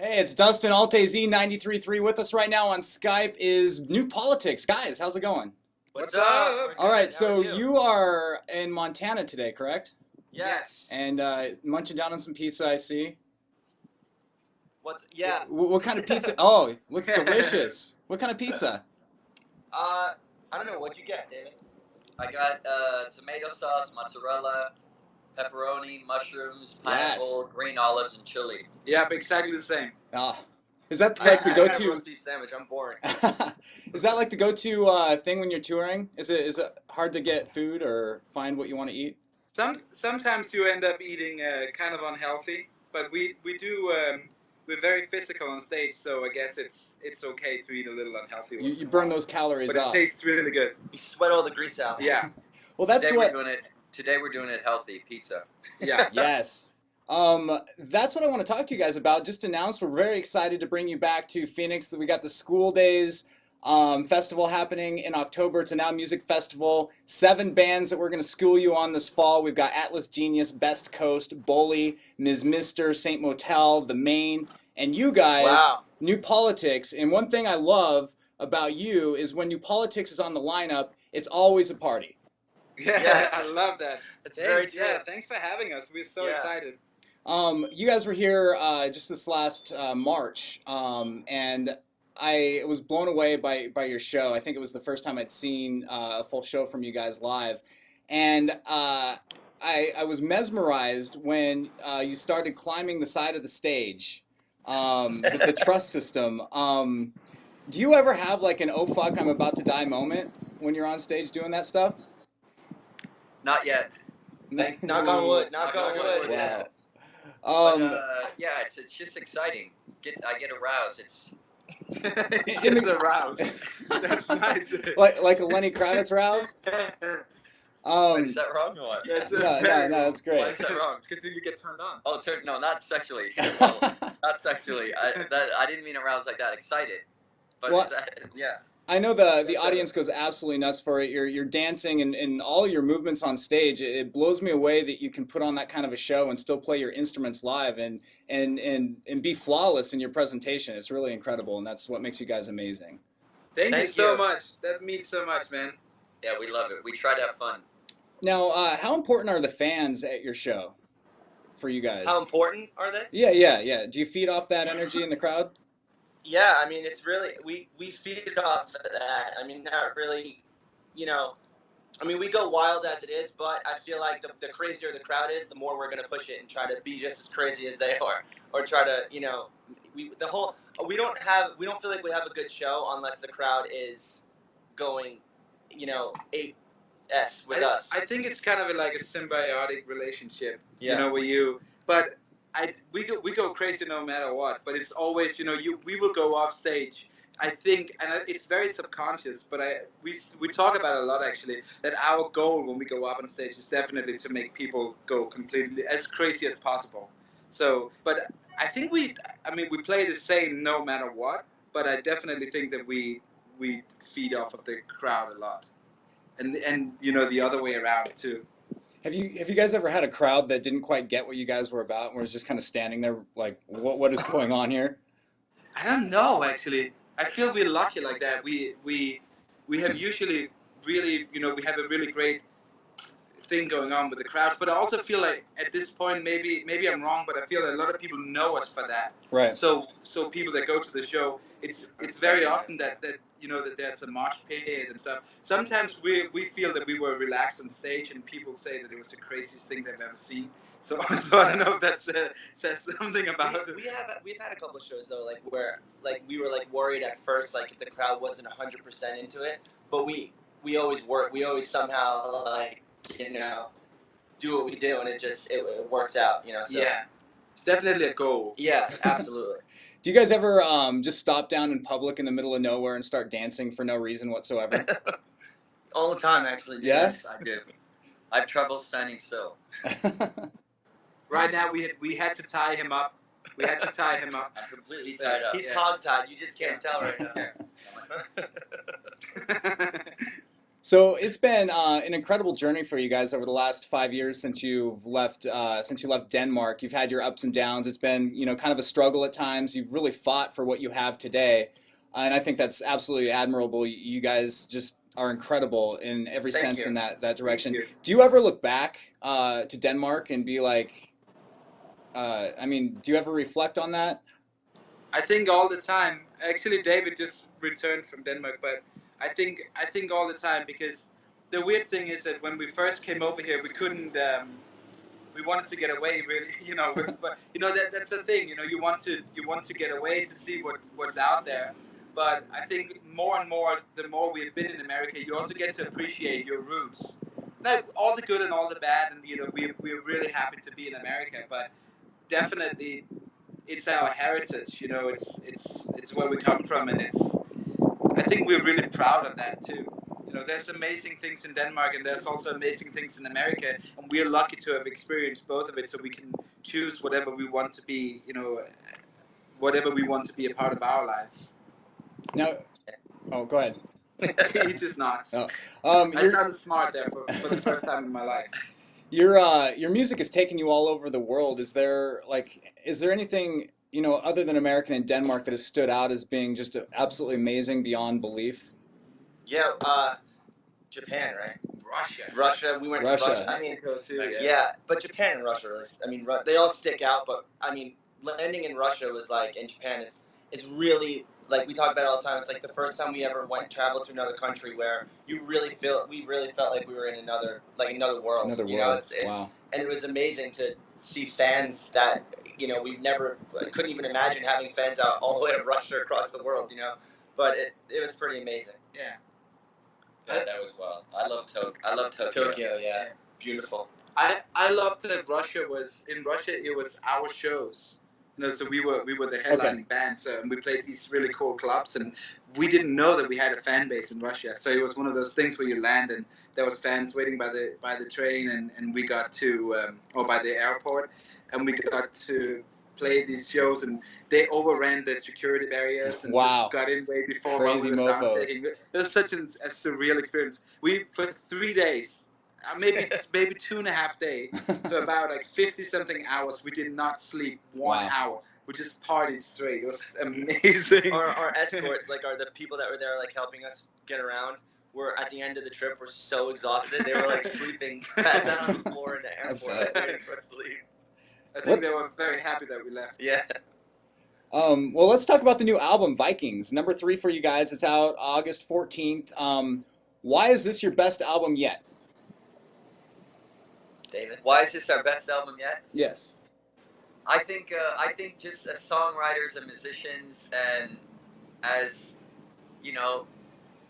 Hey, it's Dustin, Alt AZ 93.3. With us right now on Skype is New Politics. Guys, how's it going? What's up? We're All right, good. How so are you are in Montana today, correct? Yes. And munching down on some pizza, I see. Yeah. What kind of pizza? Oh, looks delicious. What kind of pizza? I don't know. What'd you get, David? I got tomato sauce, mozzarella, pepperoni, mushrooms, pineapple, green olives, and chili. Yep, exactly the same. Ah, is that like the I had a go-to? roast beef sandwich. I'm boring. Is that like the go-to thing when you're touring? Is it hard to get food or find what you want to eat? Sometimes you end up eating kind of unhealthy, but we're very physical on stage, so I guess it's okay to eat a little unhealthy. You burn those calories but off. It tastes really good. You sweat all the grease out. Yeah. Well, that's Today what. Today we're doing it healthy, pizza. Yeah. Yes. That's what I want to talk to you guys about. Just announced we're very excited to bring you back to Phoenix. We got the School Days festival happening in October. It's a Now Music Festival. 7 bands that we're going to school you on this fall. We've got Atlas Genius, Best Coast, Bully, Ms. Mister, Saint Motel, The Main, and you guys, Wow. New Politics. And one thing I love about you is when New Politics is on the lineup, it's always a party. Yes. I love that. It's very true. Yeah, thanks for having us. We're so excited. You guys were here just this last March, and I was blown away by your show. I think it was the first time I'd seen a full show from you guys live, and I was mesmerized when you started climbing the side of the stage, the truss system. Do you ever have like an "oh fuck, I'm about to die" moment when you're on stage doing that stuff? Not yet. Knock on wood. Knock on wood. Yeah. Yeah, it's just exciting. I get aroused. It's It's aroused. That's nice. like a Lenny Kravitz rouse. Wait, is that wrong or what? No, that's great. Why is that wrong? Because then you get turned on. Oh, no, not sexually. Well, not sexually. I didn't mean aroused like that. Excited. But Well, yeah. I know the audience goes absolutely nuts for it. You're dancing and all your movements on stage. It blows me away that you can put on that kind of a show and still play your instruments live and be flawless in your presentation. It's really incredible, and that's what makes you guys amazing. Thank you so much. That means so much, man. Yeah, we love it. We try to have fun. Now, how important are the fans at your show for you guys? How important are they? Yeah. Do you feed off that energy in the crowd? Yeah, I mean, it's really, we feed off of that. I mean, not really, I mean, we go wild as it is, but I feel like the crazier the crowd is, the more we're going to push it and try to be just as crazy as they are. Or try to, we don't feel like we have a good show unless the crowd is going, 8S with us. I think it's kind of like a symbiotic relationship, Yeah. with you. But we go crazy no matter what. But it's always, we will go off stage. I think, and it's very subconscious, but we talk about it a lot actually, that our goal when we go up on stage is definitely to make people go completely as crazy as possible. So, but I think we play the same no matter what, but I definitely think that we feed off of the crowd a lot. And the other way around too. Have you guys ever had a crowd that didn't quite get what you guys were about and was just kind of standing there like, what is going on here? I don't know actually. I feel we're lucky like that. We have usually really, we have a really great thing going on with the crowds. But I also feel like at this point, maybe I'm wrong, but I feel that a lot of people know us for that. Right. So people that go to the show, it's very often that that there's a mosh pit and stuff. Sometimes we feel that we were relaxed on stage, and people say that it was the craziest thing they've ever seen. So I don't know if that says something about it. We've had a couple of shows though, like where we were worried at first, if the crowd wasn't 100% into it, but we always work. We always somehow do what we do, and it works out. So. Yeah, it's definitely a goal. Yeah, absolutely. Do you guys ever just stop down in public in the middle of nowhere and start dancing for no reason whatsoever? All the time, actually. Yes? I do. I have trouble standing still. Right now, we had to tie him up. I'm completely tied up. He's hog-tied. You just can't tell right now. So it's been an incredible journey for you guys over the last 5 years since you left Denmark. You've had your ups and downs. It's been, kind of a struggle at times. You've really fought for what you have today, and I think that's absolutely admirable. You guys just are incredible in every Thank sense you. in that Thank direction. you. Do you ever look back to Denmark and be like, do you ever reflect on that? I think all the time. Actually, David just returned from Denmark, but I think all the time, because the weird thing is that when we first came over here, we couldn't. We wanted to get away, really. But that's the thing. You want to get away to see what's out there. But I think more and more, the more we've been in America, you also get to appreciate your roots. Now, all the good and all the bad, and we're really happy to be in America, but definitely it's our heritage. It's where we come from, and I think we're really proud of that too. There's amazing things in Denmark, and there's also amazing things in America, and we're lucky to have experienced both of it, so we can choose whatever we want to be. Whatever we want to be a part of our lives. Now, oh, go ahead. He just nods. Oh, I sounded smart there for the first time in my life. your music has taken you all over the world. Is there anything other than American and Denmark that has stood out as being just absolutely amazing beyond belief? Yeah, Japan, right? Russia. We went Russia. to Russia. I mean, Mexico too. yeah, but Japan and Russia really. I mean, they all stick out. But I mean, landing in Russia was like, in Japan is really like we talk about it all the time. It's like the first time we ever traveled to another country where we really felt like we were in another world. Another world. It's Wow. and it was amazing to see fans that we never couldn't even imagine having fans out all the way to Russia across the world. But it was pretty amazing. Yeah. That was wild. I love Tokyo. Tokyo, yeah, beautiful. I loved that in Russia it was our shows. So we were the headlining band, and we played these really cool clubs, and we didn't know that we had a fan base in Russia. So it was one of those things where you land and there was fans waiting by the train, and we got to or by the airport, and we got to play these shows, and they overran the security barriers and Wow. just got in way before Crazy we were sound mofos. checking. It was such a surreal experience. We for 3 days, maybe 2.5 days, so about like 50-something hours, we did not sleep 1 Wow. hour. We just partied straight. It was amazing. Our escorts, are the people that were there, helping us get around. Were at the end of the trip, were so exhausted. They were sleeping, passed out on the floor in the airport, waiting for us to leave. I think they were very happy that we left. Yeah. Well, let's talk about the new album, Vikings. Number 3 for you guys. It's out August 14th. Why is this your best album yet? David? Why is this our best album yet? Yes. I think just as songwriters and musicians, and as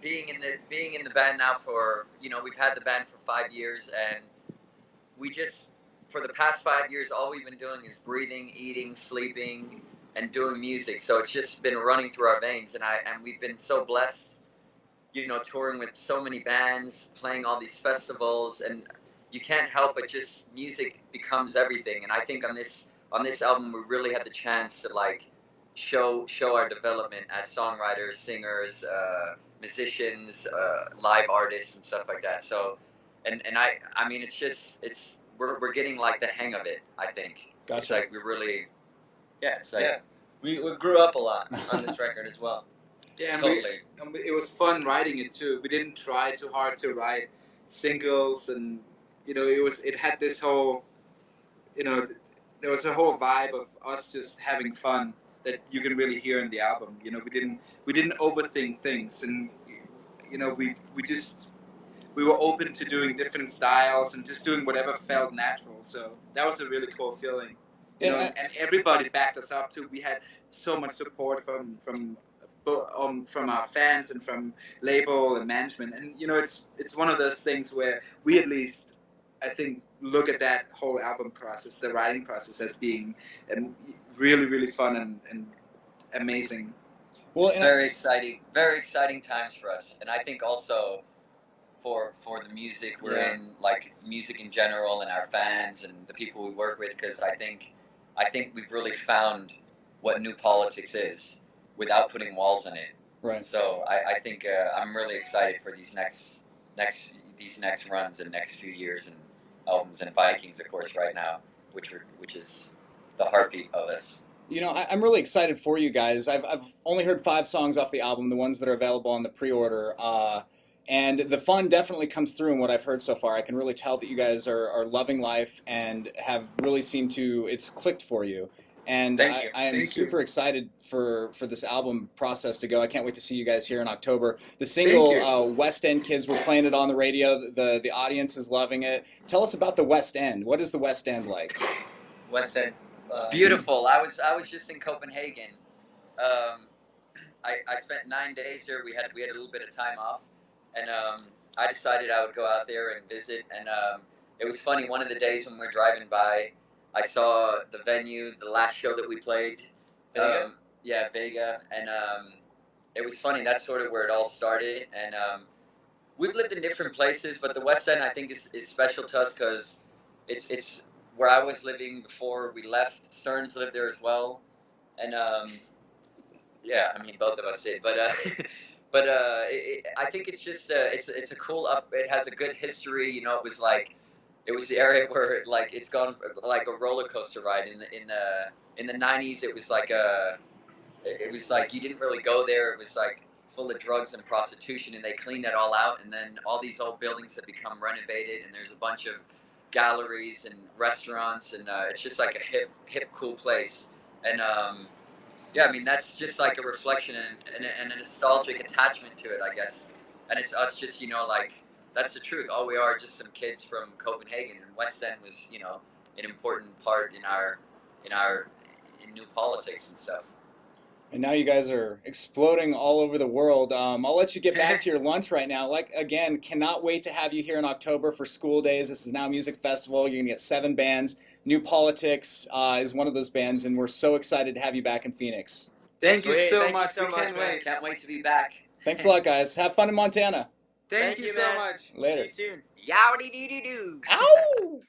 being in the band now for we've had the band for 5 years, and we just for the past 5 years all we've been doing is breathing, eating, sleeping, and doing music. So it's just been running through our veins, and we've been so blessed, touring with so many bands, playing all these festivals, and you can't help but just music becomes everything. And I think on this album we really had the chance to show our development as songwriters, singers, musicians, live artists, and stuff like that. So, and I mean we're getting the hang of it. I think Gotcha. It's we really, We grew up a lot on this record as well. Yeah, and totally. it was fun writing it too. We didn't try too hard to write singles, and it had this whole, there was a whole vibe of us just having fun that you can really hear in the album. We didn't overthink things, and we were open to doing different styles and just doing whatever felt natural. So that was a really cool feeling. And everybody backed us up too. We had so much support from our fans and from label and management. And it's one of those things where we, at least, I think, look at that whole album process, the writing process, as being really, really fun and amazing. Well, It's very exciting times for us, and I think also for the music we're in, music in general, and our fans and the people we work with, because I think we've really found what new politics is without putting walls in it. right. So I think I'm really excited for these next these next runs and next few years and albums, and Vikings, of course, right now, which is the heartbeat of us. You know, I'm really excited for you guys. I've only heard 5 songs off the album, the ones that are available on the pre-order. And the fun definitely comes through in what I've heard so far. I can really tell that you guys are loving life and have really seemed to, it's clicked for you. And Thank you. I am super excited for this album process to go. I can't wait to see you guys here in October. The single, West End Kids, we're playing it on the radio. The audience is loving it. Tell us about the West End. What is the West End like? West End. It's beautiful. I was just in Copenhagen. I spent 9 days there. We had a little bit of time off, and I decided I would go out there and visit. And it was funny. One of the days when we were driving by, I saw the venue, the last show that we played. Vega? Vega, and it was funny. That's sort of where it all started. And we've lived in different places, but the West End, I think, is special to us because it's where I was living before we left. Cerns lived there as well, and yeah, I mean both of us did. But I think it's just it's a cool It has a good history. You know, it was the area where it's gone like a roller coaster ride. In the 90s, it was like you didn't really go there. It was like full of drugs and prostitution, and they cleaned that all out. And then all these old buildings have become renovated, and there's a bunch of galleries and restaurants, and it's just like a hip cool place. And yeah, I mean that's just like a reflection and a nostalgic attachment to it, I guess. And it's us just that's the truth. All we are just some kids from Copenhagen, and West End was an important part in new politics and stuff. And now you guys are exploding all over the world. I'll let you get back to your lunch right now. Again, cannot wait to have you here in October for School Days. This is Now Music Festival. You're going to get 7 bands. New Politics is one of those bands, and we're so excited to have you back in Phoenix. Thank you so Thank you much. so We much, can't man. wait. Can't wait to be back. Thanks a lot, guys. Have fun in Montana. Thank you so man. much. Later. See you soon. Yowdy doo doo doo. Ow!